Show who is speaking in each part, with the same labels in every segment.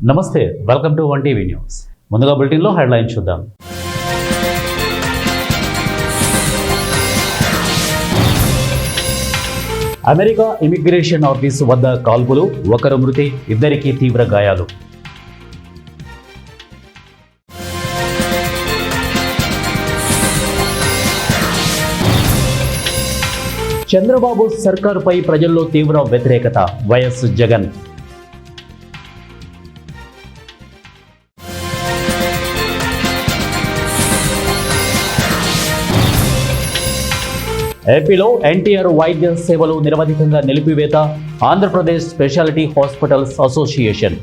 Speaker 1: నమస్తే, welcome to one TV news. ముందుగా బులెటిన్లో హెడ్లైన్ చూద్దాం. అమెరికా ఇమిగ్రేషన్ ఆఫీసు వద్ద కాల్పులు, ఒకరు మృతి, ఇద్దరికి తీవ్ర గాయాలు. చంద్రబాబు సర్కారుపై ప్రజల్లో తీవ్ర వ్యతిరేకత, వైఎస్ జగన్. ఏపీలో ఎన్టీఆర్ వైద్య సేవలు నిరవధికంగా నిలిపివేత, ఆంధ్రప్రదేశ్ స్పెషాలిటీ హాస్పిటల్స్ అసోసియేషన్.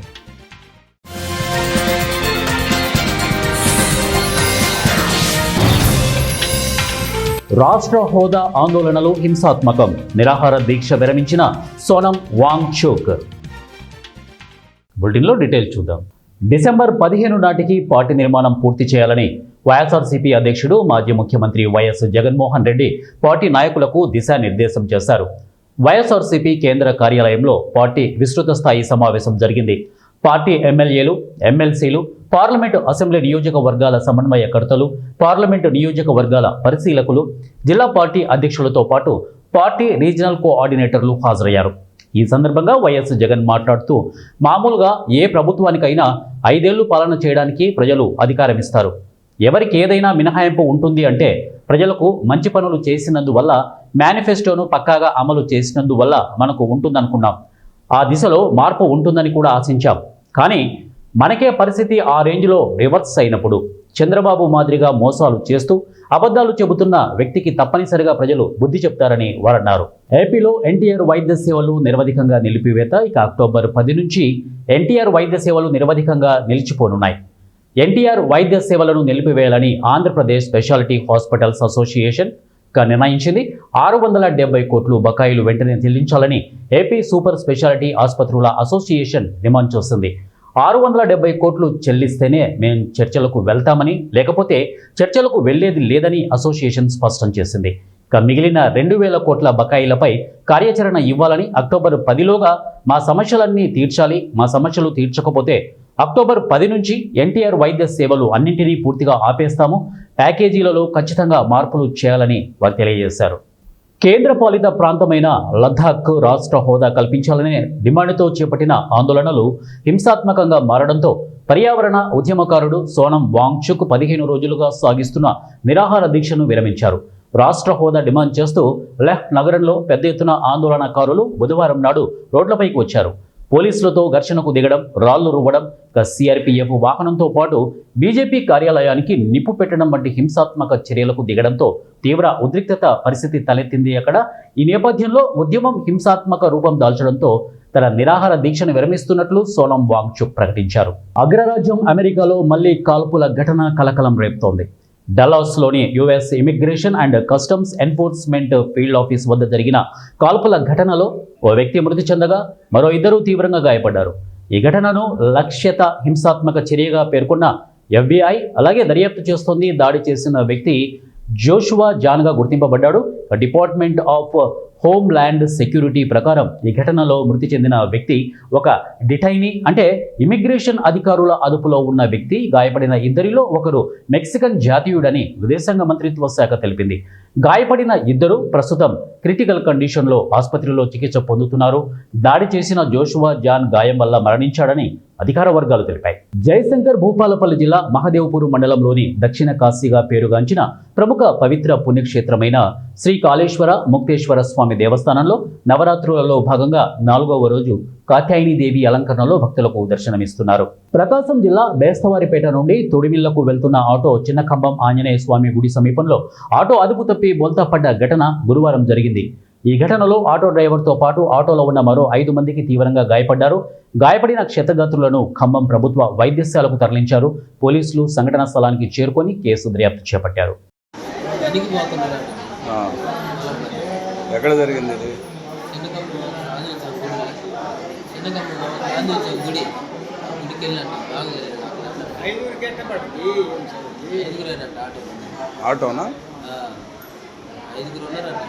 Speaker 1: రాష్ట్ర హోదా ఆందోళనలు హింసాత్మకం, నిరాహార దీక్ష విరమించిన సోనం వాంగ్చుక్. బులెటిన్లో డీటెయిల్ చూద్దాం. డిసెంబర్ 15 నాటికి పార్టీ నిర్మాణం పూర్తి చేయాలని వైఎస్ఆర్సీపీ అధ్యక్షుడు, మాజీ ముఖ్యమంత్రి వైఎస్ జగన్మోహన్ రెడ్డి పార్టీ నాయకులకు దిశానిర్దేశం చేశారు. వైఎస్ఆర్సీపీ కేంద్ర కార్యాలయంలో పార్టీ విస్తృత స్థాయి సమావేశం జరిగింది. పార్టీ ఎమ్మెల్యేలు, ఎమ్మెల్సీలు, పార్లమెంటు అసెంబ్లీ నియోజకవర్గాల సమన్వయకర్తలు, పార్లమెంటు నియోజకవర్గాల పరిశీలకులు, జిల్లా పార్టీ అధ్యక్షులతో పాటు పార్టీ రీజనల్ కోఆర్డినేటర్లు హాజరయ్యారు. ఈ సందర్భంగా వైఎస్ జగన్ మాట్లాడుతూ, మామూలుగా ఏ ప్రభుత్వానికైనా 5 ఏళ్లు పాలన చేయడానికి ప్రజలు అధికారం ఇస్తారు. ఎవరికి ఏదైనా మినహాయింపు ఉంటుంది అంటే ప్రజలకు మంచి పనులు చేసినందువల్ల, మేనిఫెస్టోను పక్కాగా అమలు చేసినందువల్ల మనకు ఉంటుందనుకున్నాం. ఆ దిశలో మార్పు ఉంటుందని కూడా ఆశించాం. కానీ మనకే పరిస్థితి ఆ రేంజ్లో రివర్స్ అయినప్పుడు చంద్రబాబు మాదిరిగా మోసాలు చేస్తూ అబద్ధాలు చెబుతున్న వ్యక్తికి తప్పనిసరిగా ప్రజలు బుద్ధి చెప్తారని వారన్నారు. ఏపీలో ఎన్టీఆర్ వైద్య సేవలు నిరవధికంగా నిలిపివేత. ఇక అక్టోబర్ 10 నుంచి ఎన్టీఆర్ వైద్య సేవలు నిరవధికంగా నిలిచిపోనున్నాయి. ఎన్టీఆర్ వైద్య సేవలను నిలిపివేయాలని ఆంధ్రప్రదేశ్ స్పెషాలిటీ హాస్పిటల్స్ అసోసియేషన్ నిర్ణయించింది. 670 కోట్లు బకాయిలు వెంటనే చెల్లించాలని ఏపీ సూపర్ స్పెషాలిటీ ఆసుపత్రుల అసోసియేషన్ డిమాండ్ చేసింది. 670 కోట్లు చెల్లిస్తేనే మేము చర్చలకు వెళ్తామని, లేకపోతే చర్చలకు వెళ్లేది లేదని అసోసియేషన్ స్పష్టం చేసింది. ఇక మిగిలిన 2000 కోట్ల బకాయిలపై కార్యాచరణ ఇవ్వాలని, అక్టోబర్ 10లోగా మా సమస్యలన్నీ తీర్చాలి, మా సమస్యలు తీర్చకపోతే అక్టోబర్ 10 నుంచి ఎన్టీఆర్ వైద్య సేవలు అన్నింటినీ పూర్తిగా ఆపేస్తాము, ప్యాకేజీలలో ఖచ్చితంగా మార్పులు చేయాలని వారు తెలియజేశారు. కేంద్రపాలిత ప్రాంతమైన లద్దాఖ్కు రాష్ట్ర హోదా కల్పించాలనే డిమాండ్తో చేపట్టిన ఆందోళనలు హింసాత్మకంగా మారడంతో పర్యావరణ ఉద్యమకారుడు సోనం వాంగ్చుక్ 15 రోజులుగా సాగిస్తున్న నిరాహార దీక్షను విరమించారు. రాష్ట్ర హోదా డిమాండ్ చేస్తూ లెహ్ నగరంలో పెద్ద ఎత్తున ఆందోళనకారులు బుధవారం నాడు రోడ్లపైకి వచ్చారు. పోలీసులతో ఘర్షణకు దిగడం, రాళ్లు రువ్వడం, సిఆర్పీఎఫ్ వాహనంతో పాటు బీజేపీ కార్యాలయానికి నిప్పు పెట్టడం వంటి హింసాత్మక చర్యలకు దిగడంతో తీవ్ర ఉద్రిక్తత పరిస్థితి తలెత్తింది. అక్కడ ఈ నేపథ్యంలో ఉద్యమం హింసాత్మక రూపం దాల్చడంతో తన నిరాహార దీక్షను విరమిస్తున్నట్లు సోనం వాంగ్చుక్ ప్రకటించారు. అగ్రరాజ్యం అమెరికాలో మళ్లీ కాల్పుల ఘటన కలకలం రేపుతోంది. డల్లాస్లోని US immigration and customs enforcement field office వద్ద జరిగిన కాల్పుల ఘటనలో ఓ వ్యక్తి మృతి చెందగా మరో 2 తీవ్రంగా గాయపడ్డారు. ఈ ఘటనను లక్ష్యత హింసాత్మక చర్యగా పేర్కొన్న FBI అలాగే దర్యాప్తు చేస్తోంది. దాడి చేసిన వ్యక్తి జోషువా జాన్గా గుర్తింపబడ్డాడు. Department of homeland security ప్రకారం ఈ ఘటనలో మృతి చెందిన వ్యక్తి ఒక డిటైనీ, అంటే ఇమిగ్రేషన్ అధికారుల అదుపులో ఉన్న వ్యక్తి. గాయపడిన ఇద్దరిలో ఒకరు మెక్సికన్ జాతీయుడని విదేశాంగ మంత్రిత్వ శాఖ తెలిపింది. గాయపడిన ఇద్దరు ప్రస్తుతం క్రిటికల్ కండిషన్లో ఆసుపత్రిలో చికిత్స పొందుతున్నారు. దాడి చేసిన జోషువా జాన్ గాయం వల్ల మరణించాడని అధికార వర్గాలు తెలిపాయి. జయశంకర్ భూపాలపల్లి జిల్లా మహదేవ్పూర్ మండలంలోని దక్షిణ కాశీగా పేరుగాంచిన ప్రముఖ పవిత్ర పుణ్యక్షేత్రమైన శ్రీ కాళేశ్వర ముక్తేశ్వర స్వామి దేవస్థానంలో నవరాత్రులలో భాగంగా 4వ రోజు కాత్యాయనీదేవి అలంకరణలో భక్తులకు దర్శనమిస్తున్నారు. ప్రకాశం జిల్లా బేస్తవారిపేట నుండి తొడిమిళ్లకు వెళ్తున్న ఆటో చిన్నకంబం ఆంజనేయ స్వామి గుడి సమీపంలో ఆటో అదుపు తప్పి బోల్తా పడ్డ ఘటన గురువారం జరిగింది. ఈ ఘటనలో ఆటో డ్రైవర్తో పాటు ఆటోలో ఉన్న మరో 5 మందికి తీవ్రంగా గాయపడ్డారు. గాయపడిన క్షతగాత్రులను ఖమ్మం ప్రభుత్వ వైద్యశాలకు తరలించారు. పోలీసులు సంఘటనా స్థలానికి చేరుకొని కేసు దర్యాప్తు చేపట్టారు.
Speaker 2: ఎక్కడ జరిగింది ఇది? ఆటోనా?
Speaker 3: 5 ఉన్నారండి.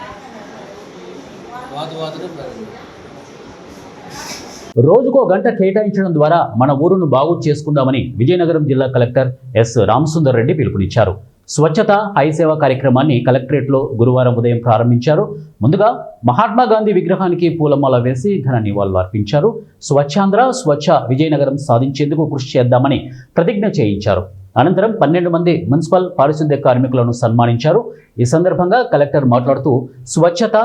Speaker 1: రోజుకో గంట కేటాయించడం ద్వారా మన ఊరును బాగు చేసుకుందామని విజయనగరం జిల్లా కలెక్టర్ ఎస్ రామసుందర్ రెడ్డి పిలుపునిచ్చారు. స్వచ్ఛత హై సేవ కార్యక్రమాన్ని కలెక్టరేట్లో గురువారం ఉదయం ప్రారంభించారు. ముందుగా మహాత్మా గాంధీ విగ్రహానికి పూలమాల వేసి ఘన నివాళులు అర్పించారు. స్వచ్ఛాంధ్ర స్వచ్ఛ విజయనగరం సాధించేందుకు కృషి చేద్దామని ప్రతిజ్ఞ చేయించారు. అనంతరం 12 మంది మున్సిపల్ పారిశుద్ధ్య కార్మికులను సన్మానించారు. ఈ సందర్భంగా కలెక్టర్ మాట్లాడుతూ స్వచ్ఛత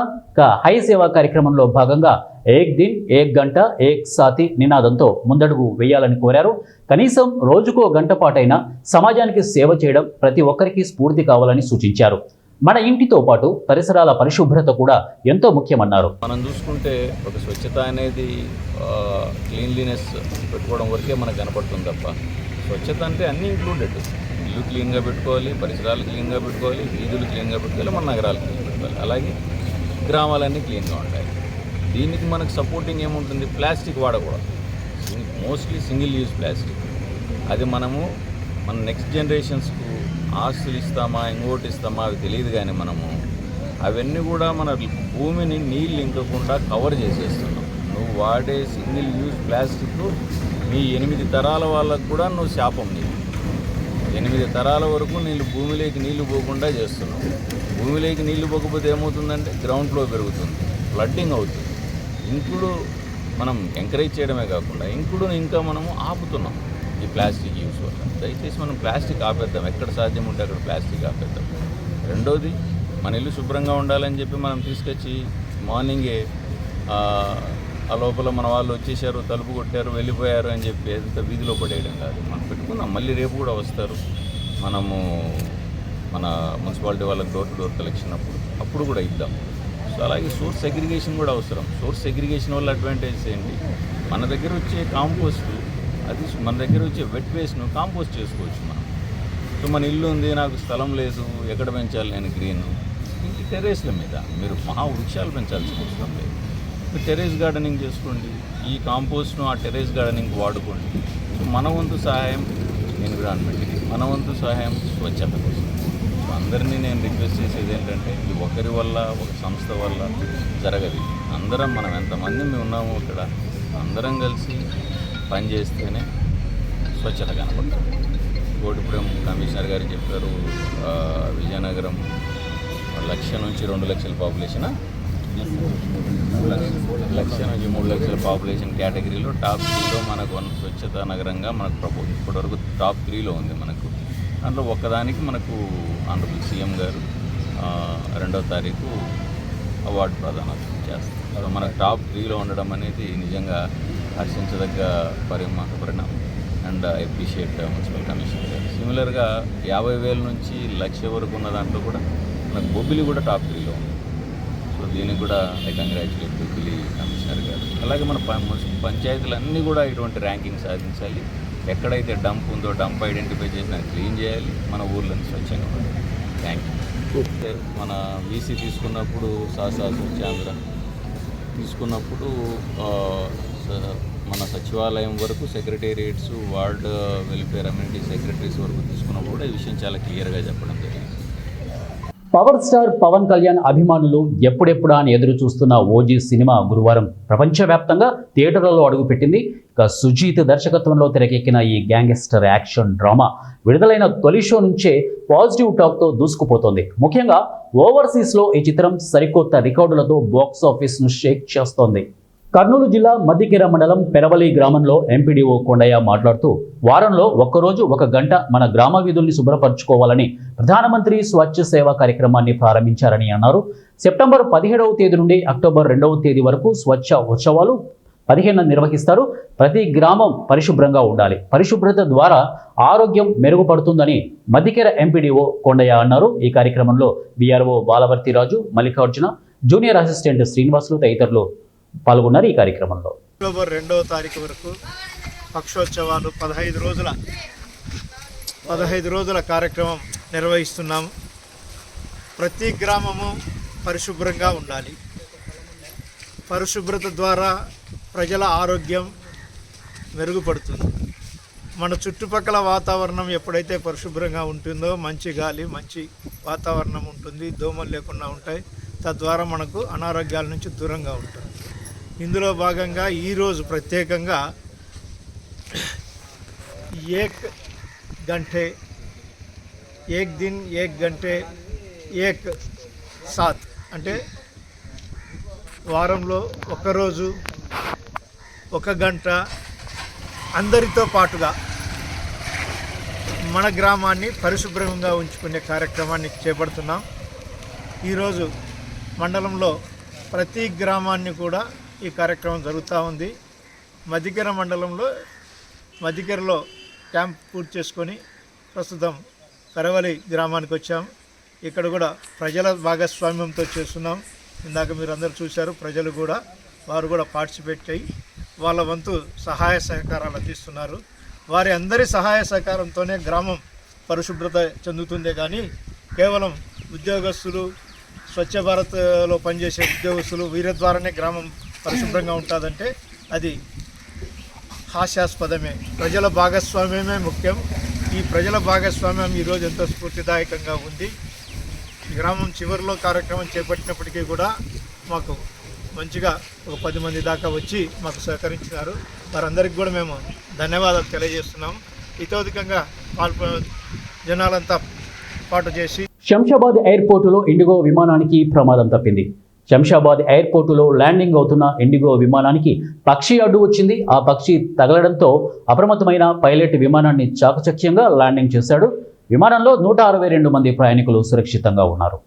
Speaker 1: హై సేవా కార్యక్రమంలో భాగంగా ఏక్ దిన్ ఏక్ గంట ఏక్ సాతి నినాదంతో ముందడుగు వేయాలని కోరారు. కనీసం రోజుకో గంట పాటైనా సమాజానికి సేవ చేయడం ప్రతి ఒక్కరికి స్ఫూర్తి కావాలని సూచించారు. మన ఇంటితో పాటు పరిసరాల పరిశుభ్రత కూడా ఎంతో ముఖ్యమన్నారు.
Speaker 4: మనం చూసుకుంటే ఒక స్వచ్ఛత అనేది క్లీన్లీనెస్ పెట్టుకోవడం వరకే మనకు కనపడుతుంది తప్ప స్వచ్ఛత అంటే అన్నీ ఇంక్లూడెడ్. ఇల్లు క్లీన్గా పెట్టుకోవాలి, పరిసరాలు క్లీన్గా పెట్టుకోవాలి, వీధులు క్లీన్గా పెట్టుకోవాలి, మన నగరాలు క్లీన్ పెట్టుకోవాలి, అలాగే గ్రామాలన్నీ క్లీన్గా ఉంటాయి. దీనికి మనకు సపోర్టింగ్ ఏముంటుంది? ప్లాస్టిక్ వాడకూడదు. Mostly single use plastic. అది మనము మన నెక్స్ట్ జనరేషన్స్కు ఆస్తులు ఇస్తామా ఇంకోటి ఇస్తామా అవి తెలియదు, కానీ మనము అవన్నీ కూడా మన భూమిని నీళ్ళు ఇంకకుండా కవర్ చేసేస్తున్నాం. నువ్వు వాడే సింగిల్ యూజ్ ప్లాస్టిక్ మీ 8 తరాల వాళ్ళకు కూడా నువ్వు శాపం. నీకు 8 తరాల వరకు నీళ్ళు భూమిలోకి నీళ్లు పోకుండా చేస్తున్నావు. భూమిలోకి నీళ్లు పోకపోతే ఏమవుతుందంటే గ్రౌండ్ ఫ్లో పెరుగుతుంది, ఫ్లడ్డింగ్ అవుతుంది. ఇంకుడు మనం ఎంకరేజ్ చేయడమే కాకుండా ఇంకుడును ఇంకా మనము ఆపుతున్నాం ఈ ప్లాస్టిక్ యూస్ వల్ల. దయచేసి మనం ప్లాస్టిక్ ఆపేద్దాం, ఎక్కడ సాధ్యం ఉంటే అక్కడ ప్లాస్టిక్ ఆపేద్దాం. రెండోది, మన ఇల్లు శుభ్రంగా ఉండాలని చెప్పి మనం తీసుకొచ్చి మార్నింగే ఆ లోపల మన వాళ్ళు వచ్చేసారు, తలుపు కొట్టారు, వెళ్ళిపోయారు అని చెప్పి ఎంత వీధిలో పడేయడం కాదు. మనం పెట్టుకుందాం, మళ్ళీ రేపు కూడా వస్తారు. మనము మన మున్సిపాలిటీ వాళ్ళకి డోర్ టు డోర్ కలెక్షన్ అప్పుడు కూడా ఇద్దాం. సో అలాగే సోర్స్ సెగ్రిగేషన్ కూడా అవసరం. సోర్స్ సెగ్రిగేషన్ వల్ల అడ్వాంటేజెస్ ఏంటి? మన దగ్గర వచ్చే కాంపోస్ట్, అది మన దగ్గర వచ్చే వెట్ వేస్ట్ను కాంపోస్ట్ చేసుకోవచ్చు మనం. సో మన ఇల్లు ఉంది, నాకు స్థలం లేదు, ఎక్కడ పెంచాలి నేను గ్రీన్? ఇంటి టెర్రస్ల మీద మీరు వృక్షాలు పెంచాల్సిన అవసరం లేదు. మీరు టెర్రస్ గార్డెనింగ్ చేసుకోండి, ఈ కాంపోస్ట్ను ఆ టెర్రస్ గార్డెనింగ్ వాడుకోండి. సో మన వంతు సహాయం ఎన్విరాన్మెంట్కి, మన వంతు సహాయం స్వచ్ఛత కోసం. సో అందరినీ నేను రిక్వెస్ట్ చేసేది ఏంటంటే, ఇది ఒకరి వల్ల ఒక సంస్థ వల్ల జరగదు. అందరం మనం ఎంతమంది మేము ఉన్నాము ఇక్కడ, అందరం కలిసి పనిచేస్తేనే స్వచ్ఛత కనపడుతుంది. కోటిపురం కమిషనర్ గారు చెప్పారు, విజయనగరం 1,00,000 నుంచి 2 లక్షల పాపులేషన్, 1,00,000 నుంచి 3 లక్షల పాపులేషన్ కేటగిరీలో టాప్ 3లో మనకు స్వచ్ఛత నగరంగా మనకు ఇప్పటివరకు టాప్ 3లో ఉంది మనకు. దాంట్లో ఒక్కదానికి మనకు ఆంధ్రప్రదేశ్ సీఎం గారు 2వ తారీఖు అవార్డు ప్రదానం చేస్తారు. మనకు టాప్ 3లో ఉండడం అనేది నిజంగా హర్షించదగ్గ పరిణామం. And I appreciate municipal commissioner గారు. సిమిలర్గా 50,000 నుంచి 1,00,000 వరకు ఉన్న దాంట్లో కూడా మనకు బొబ్బిలి కూడా టాప్ 3లో ఉంది. సో దీనికి కూడా ఐ కంగ్రాచులేట్ బొబ్బిలి కమిషనర్ గారు. అలాగే మన పంచాయతీలన్నీ కూడా ఇటువంటి ర్యాంకింగ్ సాధించాలి. ఎక్కడైతే డంప్ ఉందో డంప్ ఐడెంటిఫై చేసి క్లీన్ చేయాలి, మన ఊర్లను స్వచ్ఛంగా ఉండాలి. Thank you. మన వీసీ తీసుకున్నప్పుడు స్వచ్ఛాంధ్ర తీసుకున్నప్పుడు మన సచివాలయం వరకు secretariats, ward welfare amenity secretaries వరకు తీసుకున్నప్పుడు కూడా ఈ విషయం చాలా క్లియర్గా చెప్పడం జరిగింది.
Speaker 1: పవర్ స్టార్ పవన్ కళ్యాణ్ అభిమానులు ఎప్పుడెప్పుడా అని ఎదురు చూస్తున్న ఓజీ సినిమా గురువారం ప్రపంచవ్యాప్తంగా థియేటర్లలో అడుగుపెట్టింది. ఇక సుజీత్ దర్శకత్వంలో తెరకెక్కిన ఈ గ్యాంగ్స్టర్ యాక్షన్ డ్రామా విడుదలైన తొలి షో నుంచే పాజిటివ్ టాక్తో దూసుకుపోతోంది. ముఖ్యంగా ఓవర్సీస్లో ఈ చిత్రం సరికొత్త రికార్డులతో బాక్స్ ఆఫీస్ను షేక్ చేస్తోంది. కర్నూలు జిల్లా మద్దికెర మండలం పెరవలి గ్రామంలో ఎంపీడీఓ కొండయ్య మాట్లాడుతూ, వారంలో ఒక్కరోజు 1 గంట మన గ్రామ వీధుల్ని శుభ్రపరచుకోవాలని ప్రధానమంత్రి స్వచ్ఛ సేవ కార్యక్రమాన్ని ప్రారంభించారని అన్నారు. సెప్టెంబర్ 17వ తేదీ నుండి అక్టోబర్ 2వ తేదీ వరకు స్వచ్ఛ ఉత్సవాలు 15న నిర్వహిస్తారు. ప్రతి గ్రామం పరిశుభ్రంగా ఉండాలి, పరిశుభ్రత ద్వారా ఆరోగ్యం మెరుగుపడుతుందని మద్దికెర ఎంపీడీఓ కొండయ్య అన్నారు. ఈ కార్యక్రమంలో VRO Balavarthiraju, Mallikarjuna, junior assistant Srinivasulu తదితరులు పాల్గొన్నారు. ఈ కార్యక్రమంలో
Speaker 5: అక్టోబర్ 2వ తారీఖు వరకు పక్షోత్సవాలు 15 రోజుల కార్యక్రమం నిర్వహిస్తున్నాము. ప్రతి గ్రామము పరిశుభ్రంగా ఉండాలి. పరిశుభ్రత ద్వారా ప్రజల ఆరోగ్యం మెరుగుపడుతుంది. మన చుట్టుపక్కల వాతావరణం ఎప్పుడైతే పరిశుభ్రంగా ఉంటుందో మంచి గాలి, మంచి వాతావరణం ఉంటుంది, దోమలు లేకుండా ఉంటాయి. తద్వారా మనకు అనారోగ్యాల నుంచి దూరంగా ఉంటుంది. ఇందులో భాగంగా ఈరోజు ప్రత్యేకంగా ఏక్ గంటే ఏక్ దిన్ ఏక్ గంటే ఏక్ సాత్ అంటే వారంలో ఒకరోజు ఒక గంట అందరితో పాటుగా మన గ్రామాన్ని పరిశుభ్రంగా ఉంచుకునే కార్యక్రమాన్ని చేపడుతున్నాం. ఈరోజు మండలంలో ప్రతి గ్రామాన్ని కూడా ఈ కార్యక్రమం జరుగుతూ ఉంది. మధ్యకెర మండలంలో మధ్యకెరలో క్యాంప్ పూర్తి చేసుకొని ప్రస్తుతం కరవలి గ్రామానికి వచ్చాం. ఇక్కడ కూడా ప్రజల భాగస్వామ్యంతో చేస్తున్నాం. ఇందాక మీరు అందరూ చూశారు, ప్రజలు కూడా వారు కూడా పార్టిసిపేట్ అయ్యి వాళ్ళ వంతు సహాయ సహకారాలు అందిస్తున్నారు. వారి అందరి సహాయ సహకారంతోనే గ్రామం పరిశుభ్రత చెందుతుందే కానీ కేవలం ఉద్యోగస్తులు, స్వచ్ఛ భారత్లో పనిచేసే ఉద్యోగస్తులు వీరి ద్వారానే గ్రామం పరిశుభ్రంగా ఉంటుందంటే అది హాస్యాస్పదమే. ప్రజల భాగస్వామ్యమే ముఖ్యం. ఈ ప్రజల భాగస్వామ్యం ఈరోజు ఎంతో స్ఫూర్తిదాయకంగా ఉంది. గ్రామం చివరిలో కార్యక్రమం చేపట్టినప్పటికీ కూడా మాకు మంచిగా ఒక 10 మంది దాకా వచ్చి మాకు సహకరించినారు. వారందరికీ కూడా మేము ధన్యవాదాలు తెలియజేస్తున్నాం. ఇతోధికంగా జనాలంతా పాటు చేసి
Speaker 1: శంషాబాద్ ఎయిర్పోర్టులో ఇండిగో విమానానికి ప్రమాదం తప్పింది. శంషాబాద్ ఎయిర్పోర్టులో ల్యాండింగ్ అవుతున్న ఇండిగో విమానానికి పక్షి అడ్డు వచ్చింది. ఆ పక్షి తగలడంతో అప్రమత్తమైన పైలట్ విమానాన్ని చాకచక్యంగా ల్యాండింగ్ చేశాడు. విమానంలో 162 మంది ప్రయాణికులు సురక్షితంగా ఉన్నారు.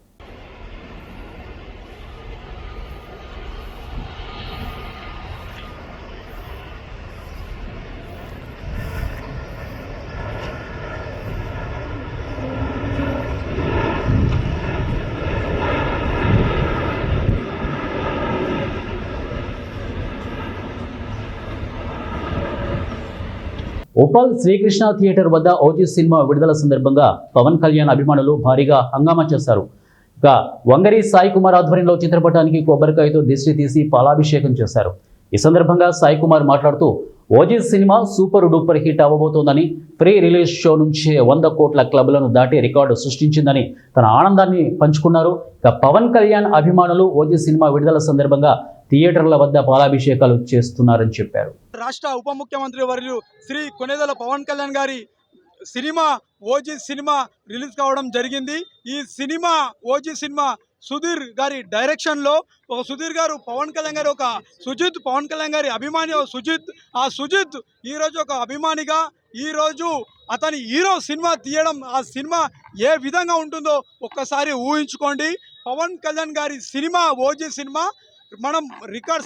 Speaker 1: ఉప్పల్ శ్రీకృష్ణ థియేటర్ వద్ద ఓజీ సినిమా విడుదల సందర్భంగా పవన్ కళ్యాణ్ అభిమానులు భారీగా హంగామా చేశారు. ఇక వంగరి సాయి కుమార్ ఆధ్వర్యంలో చిత్రపటానికి కొబ్బరికాయతో దిష్టి తీసి పాలాభిషేకం చేశారు. ఈ సందర్భంగా సాయి కుమార్ మాట్లాడుతూ OG cinema super duper hit అవ్వబోతోందని, ప్రీ రిలీజ్ షో నుంచి 100 కోట్ల క్లబ్లను దాటి రికార్డు సృష్టించిందని తన ఆనందాన్ని పంచుకున్నారు. ఇక పవన్ కళ్యాణ్ అభిమానులు ఓజీ సినిమా విడుదల సందర్భంగా థియేటర్ల వద్ద పాలాభిషేకాలు చేస్తున్నారని చెప్పారు.
Speaker 6: రాష్ట్ర ఉప ముఖ్యమంత్రి వర్యులు శ్రీ కొణిదెల పవన్ కళ్యాణ్ గారి సినిమా ఓజీ సినిమా రిలీజ్ కావడం జరిగింది. ఈ సినిమా ఓజీ సినిమా సుధీర్ గారి డైరెక్షన్లో ఒక సుధీర్ గారు పవన్ కళ్యాణ్ గారు ఒక సుజిత్ పవన్ కళ్యాణ్ గారి అభిమాని సుజిత్, ఆ సుజిత్ ఈరోజు ఒక అభిమానిగా ఈరోజు అతని హీరో సినిమా తీయడం, ఆ సినిమా ఏ విధంగా ఉంటుందో ఒక్కసారి ఊహించుకోండి. పవన్ కళ్యాణ్ గారి సినిమా ఓజీ సినిమా మనం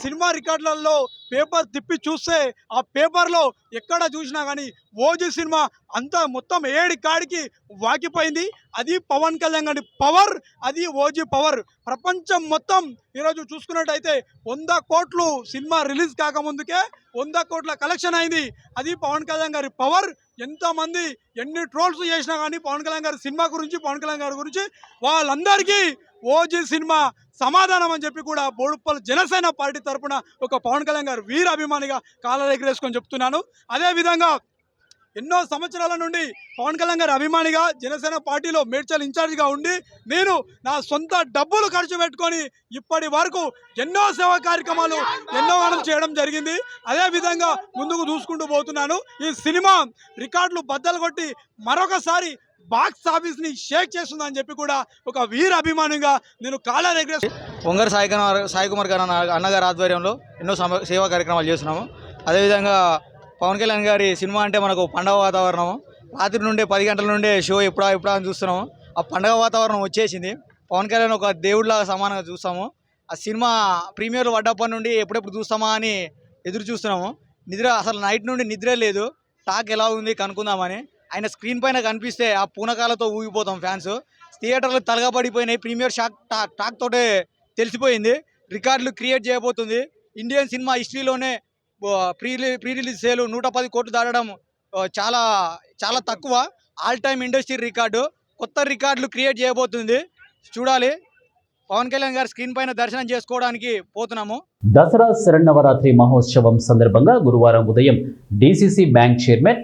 Speaker 6: సినిమా రికార్డులలో పేపర్ తిప్పి చూస్తే ఆ పేపర్లో ఎక్కడ చూసినా కానీ ఓజీ సినిమా అంతా మొత్తం 7 కాడికి వాకిపోయింది. అది పవన్ కళ్యాణ్ గారి పవర్, అది ఓజీ పవర్. ప్రపంచం మొత్తం ఈరోజు చూసుకున్నట్టయితే 100 కోట్లు సినిమా రిలీజ్ కాకముందుకే 100 కోట్ల కలెక్షన్ అయింది. అది పవన్ కళ్యాణ్ గారి పవర్. ఎంతమంది ఎన్ని ట్రోల్స్ చేసినా కానీ పవన్ కళ్యాణ్ గారి సినిమా గురించి, పవన్ కళ్యాణ్ గారి గురించి వాళ్ళందరికీ ఓజీ సినిమా సమాధానం అని చెప్పి కూడా బోడుప్పల్ జనసేన పార్టీ తరఫున ఒక పవన్ కళ్యాణ్ గారు వీర అభిమానిగా కాళ్ళ ఎగరేసుకొని చెప్తున్నాను. అదేవిధంగా ఎన్నో సంవత్సరాల నుండి పవన్ కళ్యాణ్ గారి అభిమానిగా జనసేన పార్టీలో మేడ్చల్ ఇన్ఛార్జిగా ఉండి నేను నా సొంత డబ్బులు ఖర్చు పెట్టుకొని ఇప్పటి వరకు ఎన్నో సేవా కార్యక్రమాలు ఎన్నో చేయడం జరిగింది. అదేవిధంగా ముందుకు చూసుకుంటూ పోతున్నాను. ఈ సినిమా రికార్డులు బద్దలు కొట్టి మరొకసారి బాక్స్ ఆఫీస్ని షేక్ చేస్తుందని చెప్పి కూడా ఒక వీర అభిమానిగా నేను కాళ్ళ రెగ్రెస్
Speaker 7: వంగరి సాయి కుమార్ గారు అన్నగారి ఆధ్వర్యంలో ఎన్నో సేవా కార్యక్రమాలు చేస్తున్నాము. అదేవిధంగా పవన్ కళ్యాణ్ గారి సినిమా అంటే మనకు పండగ వాతావరణము. రాత్రి నుండే 10 గంటల నుండే షో ఎప్పుడా అని చూస్తున్నాము. ఆ పండగ వాతావరణం వచ్చేసింది. పవన్ కళ్యాణ్ ఒక దేవుడిలాగా సమానంగా చూస్తాము. ఆ సినిమా ప్రీమియర్లు పడ్డప్పటి నుండి ఎప్పుడెప్పుడు చూస్తామా అని ఎదురు చూస్తున్నాము. అసలు నైట్ నుండి నిద్ర లేదు. టాక్ ఎలా ఉంది కనుక్కుందామని. ఆయన స్క్రీన్ పైన కనిపిస్తే ఆ పూనకాలతో ఊగిపోతాం ఫ్యాన్స్. థియేటర్లు తలగబడిపోయినాయి. ప్రీమియర్ టాక్ తోటే తెలిసిపోయింది. రికార్డులు క్రియేట్ చేయబోతుంది. ఇండియన్ సినిమా హిస్టరీలోనే ప్రీ రిలీజ్ సేలు 110 కోట్లు దాటడం చాలా చాలా తక్కువ. ఆల్ టైమ్ ఇండస్ట్రీ రికార్డు, కొత్త రికార్డులు క్రియేట్ చేయబోతుంది. చూడాలి. పవన్ కళ్యాణ్ గారు స్క్రీన్ పైన దర్శనం చేసుకోవడానికి పోతున్నాము.
Speaker 1: దసరా శరన్నవరాత్రి మహోత్సవం సందర్భంగా గురువారం ఉదయం DCC bank chairman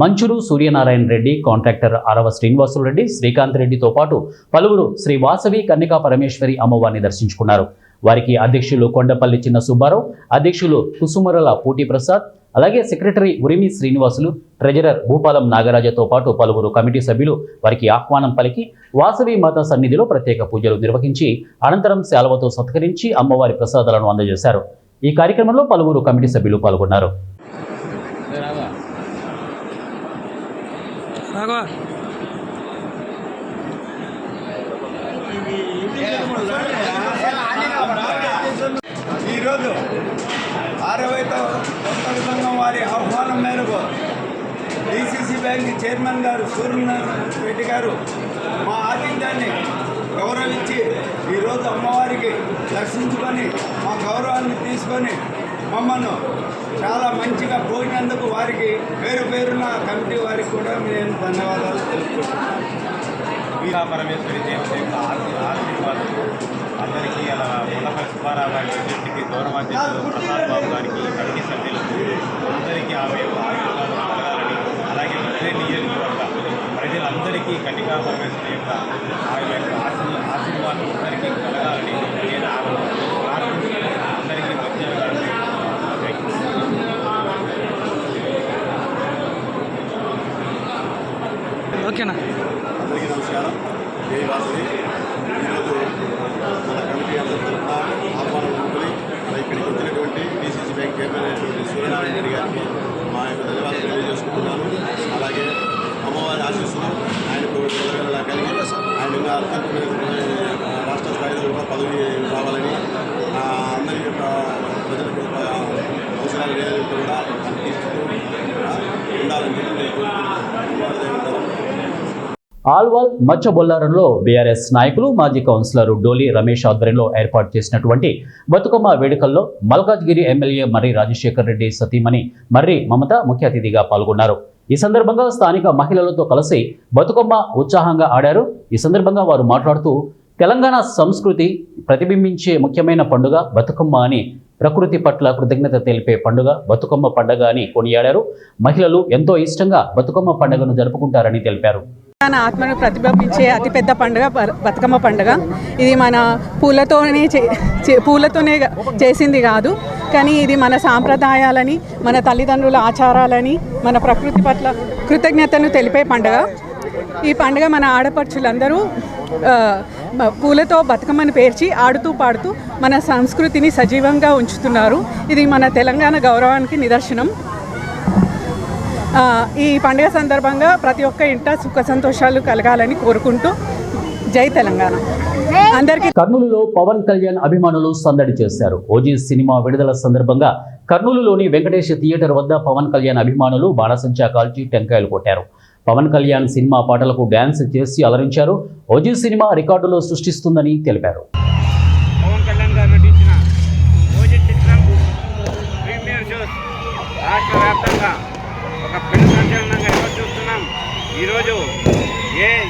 Speaker 1: Manchuru Suryanarayana Reddy, contractor Arava Srinivasulu Reddy, Srikanth రెడ్డితో పాటు పలువురు శ్రీ వాసవి కన్యకా పరమేశ్వరి అమ్మవారిని దర్శించుకున్నారు. వారికి అధ్యక్షులు కొండపల్లి చిన్న సుబ్బారావు, అధ్యక్షులు కుసుమరల పూటి ప్రసాద్, అలాగే సెక్రటరీ ఉరిమి శ్రీనివాసులు, ట్రెజరర్ భూపాలం నాగరాజతో పాటు పలువురు కమిటీ సభ్యులు వారికి ఆహ్వానం పలికి వాసవి మాత సన్నిధిలో ప్రత్యేక పూజలు నిర్వహించి అనంతరం శాలువతో సత్కరించి అమ్మవారి ప్రసాదాలను అందజేశారు. ఈ కార్యక్రమంలో పలువురు కమిటీ సభ్యులు పాల్గొన్నారు.
Speaker 2: ఈరోజు 60వ కొత్త సంఘం వారి ఆహ్వానం మేరకు డిసిసి బ్యాంక్ చైర్మన్ గారు సూర్యనారాయణ రెడ్డి గారు మా ఆతిథ్యాన్ని గౌరవించి ఈరోజు అమ్మవారికి దర్శించుకొని మా గౌరవాన్ని తీసుకొని మమ్మల్ని చాలా మంచిగా పోయినందుకు వారికి పేరు పేరున కమిటీ వారికి కూడా నేను ధన్యవాదాలు తెలుపుకుంటున్నాను.
Speaker 8: పరమేశ్వరి దేవత యొక్క ఆశీర్వాదం అందరికీ అలా మునపల్లి సుబ్బారావు గారి ఇంటికి గౌరవాధ్యక్షులు ప్రసాద్ బాబు గారికి కమిటీ సభ్యులకు అందరికీ ఆమె ఆశీర్వాదం కలగాలని, అలాగే ఇతర నియోజకవర్గ ప్రజలందరికీ కన్నికా పరమేశ్వరి యొక్క ఆమె యొక్క ఆశీర్వాదం అందరికీ కలగాలని నేను అందరికీ మధ్యాహ్నం
Speaker 6: ఓకేనా.
Speaker 9: అందరికీ నమస్కారం. జై వాసవి. ఈరోజు మన కమిటీ అందరి తరఫున ఆహ్వానం ఉంటుంది. ఇక్కడికి వచ్చినటువంటి డిసిసి బ్యాంక్ చైర్మన్ అయినటువంటి సూర్యనారాయణ రెడ్డి గారికి మా యొక్క ధన్యవాదాలు తెలియజేసుకుంటున్నాను. అలాగే అమ్మవారి ఆశీస్సులు ఆయనకు ఎల్లవేళలా కలిగి ఆయన ఇంకా రాష్ట్ర స్థాయిలో కూడా పదవి రావాలని, అందరి యొక్క ప్రజల యొక్క అవసరాలు కూడా తీర్చుతూ ఉండాలని చెప్పి కోరుకుంటున్నాను.
Speaker 1: ఆల్వాల్ మచ్చబొల్లారంలో బీఆర్ఎస్ నాయకులు మాజీ కౌన్సిలర్ డోలి రమేష్ ఆధ్వర్యంలో ఏర్పాటు చేసినటువంటి బతుకమ్మ వేడుకల్లో మల్కాజ్గిరి ఎమ్మెల్యే మర్రి రాజశేఖర్ రెడ్డి సతీమణి మర్రి మమత ముఖ్య అతిథిగా పాల్గొన్నారు. ఈ సందర్భంగా స్థానిక మహిళలతో కలిసి బతుకమ్మ ఉత్సాహంగా ఆడారు. ఈ సందర్భంగా వారు మాట్లాడుతూ తెలంగాణ సంస్కృతి ప్రతిబింబించే ముఖ్యమైన పండుగ బతుకమ్మ అని, ప్రకృతి పట్ల కృతజ్ఞత తెలిపే పండుగ బతుకమ్మ పండుగ అని కొనియాడారు. మహిళలు ఎంతో ఇష్టంగా బతుకమ్మ పండుగను జరుపుకుంటారని తెలిపారు.
Speaker 10: తెలంగాణ ఆత్మను ప్రతిబింబించే అతిపెద్ద పండుగ బతుకమ్మ పండుగ. ఇది మన పూలతోనే చేసింది కాదు, కానీ ఇది మన సాంప్రదాయాలని, మన తల్లిదండ్రుల ఆచారాలని, మన ప్రకృతి పట్ల కృతజ్ఞతను తెలిపే పండుగ. ఈ పండుగ మన ఆడపడుచులందరూ పూలతో బతుకమ్మను పేర్చి ఆడుతూ పాడుతూ మన సంస్కృతిని సజీవంగా ఉంచుతున్నారు. ఇది మన తెలంగాణ గౌరవానికి నిదర్శనం. ఈ పండుగ సందర్భంగా ప్రతి ఒక్క ఇంట సుఖ సంతోషాలు కలగాలని కోరుకుంటూ జై తెలంగాణ. అందరికీ.
Speaker 1: కర్నూలులో పవన్ కళ్యాణ్ అభిమానులు సందడి చేశారు. ఓజీ సినిమా విడుదల సందర్భంగా కర్నూలులోని వెంకటేష్ థియేటర్ వద్ద పవన్ కళ్యాణ్ అభిమానులు బాణసంచా కాల్చి టెంకాయలు కొట్టారు. పవన్ కళ్యాణ్ సినిమా పాటలకు డ్యాన్స్ చేసి అలరించారు. ఓజీ సినిమా రికార్డులు సృష్టిస్తుందని తెలిపారు.
Speaker 8: పవన్ కళ్యాణ్ గారు నటించిన ఓజీ చిత్రం ప్రీమియర్ షోస్ రాష్ట్ర వ్యాప్తంగా ఒక పెద్ద సంచలనంగా ఈరోజు చూస్తున్నాం. ఈరోజు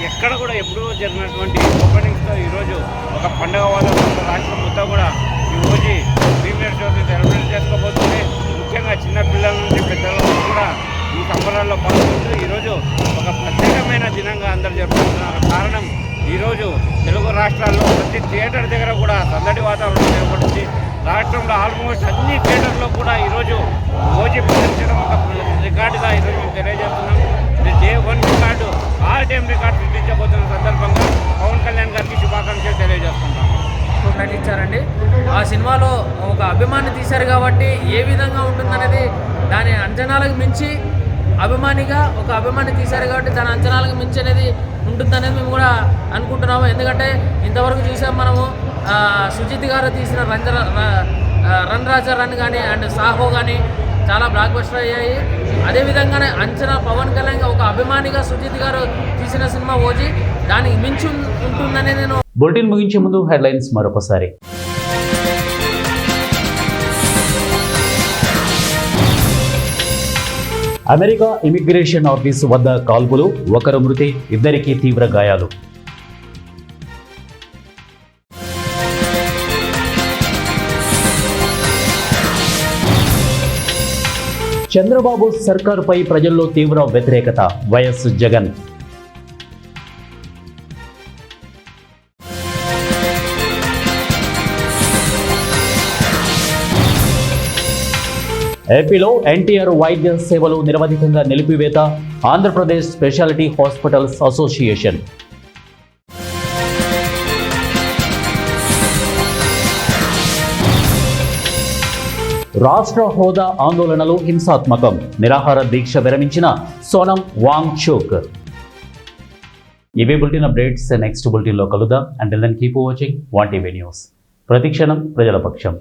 Speaker 8: ఎక్కడ కూడా ఎప్పుడూ జరిగినటువంటి ఓపెనింగ్స్తో ఈరోజు ఒక పండుగ వాతావరణంలో రాష్ట్రం మొత్తం కూడా ఈ ఓజీ ప్రీమియర్ షోస్ని సెలబ్రేట్ చేసుకోబోతుంది. ముఖ్యంగా చిన్న పిల్లల నుంచి పెద్దల వరకు కూడా ఈ సంబరాల్లో పాల్గొంటూ ఈరోజు ఒక ప్రత్యేకమైన దినంగా అందరూ జరుపుకుంటున్నారు. కారణం ఈరోజు తెలుగు రాష్ట్రాల్లో ప్రతి థియేటర్ దగ్గర కూడా సందడి వాతావరణం ఏర్పడుతుంది. రాష్ట్రంలో ఆల్మోస్ట్ అన్ని థియేటర్లో కూడా ఈరోజు ఓజీ ప్రదర్శనం ఒక రికార్డుగా ఈరోజు మేము తెలియజేస్తున్నాం. ఇది day 1 record, all time record సృష్టించబోతున్న సందర్భంగా పవన్ కళ్యాణ్ గారికి శుభాకాంక్షలు తెలియజేస్తున్నాం.
Speaker 11: నటించారండి. ఆ సినిమాలో ఒక అభిమాని తీశారు కాబట్టి ఏ విధంగా ఉంటుందనేది దాని అంచనాలకు మించి అభిమానిగా ఒక అభిమాని తీశారు కాబట్టి దాని అంచనాలకు మించి అనేది ఉంటుందనేది మేము కూడా అనుకుంటున్నాము. ఎందుకంటే ఇంతవరకు చూసాం మనము సుజిత్ గారు తీసిన రన్ రాజా రన్ కానీ అండ్ సాహో కానీ చాలా బ్లాక్ బస్టర్ అయ్యాయి. అదేవిధంగానే అంచనా పవన్ కళ్యాణ్ ఒక అభిమానిగా సుజిత్ గారు తీసిన సినిమా ఓజీ దానికి మించి ఉంటుందని నేను.
Speaker 1: బులెటిన్ ముగించే ముందు హెడ్లైన్స్ మరొకసారి. అమెరికా ఇమిగ్రేషన్ ఆఫీసు వద్ద కాల్పులు, ఒకరు మృతి, ఇద్దరికి తీవ్ర గాయాలు. చంద్రబాబు సర్కారుపై ప్రజల్లో తీవ్ర వ్యతిరేకత, వైఎస్ జగన్. ఏపీలో ఎన్టీఆర్ వైద్య సేవలు నిరవధికంగా నిలిపివేత, ఆంధ్రప్రదేశ్ స్పెషాలిటీ హాస్పిటల్స్ అసోసియేషన్. రాష్ట్ర హోదా ఆందోళనలు హింసాత్మకం, నిరాహార దీక్ష విరమించిన సోనం వాంగ్చుక్. ఇవే బులెటిన్ అప్డేట్స్. నెక్స్ట్ బులెటిన్లో కలుద్దాం. Until then keep watching 1TV news. ప్రతిక్షణం ప్రజల పక్షం.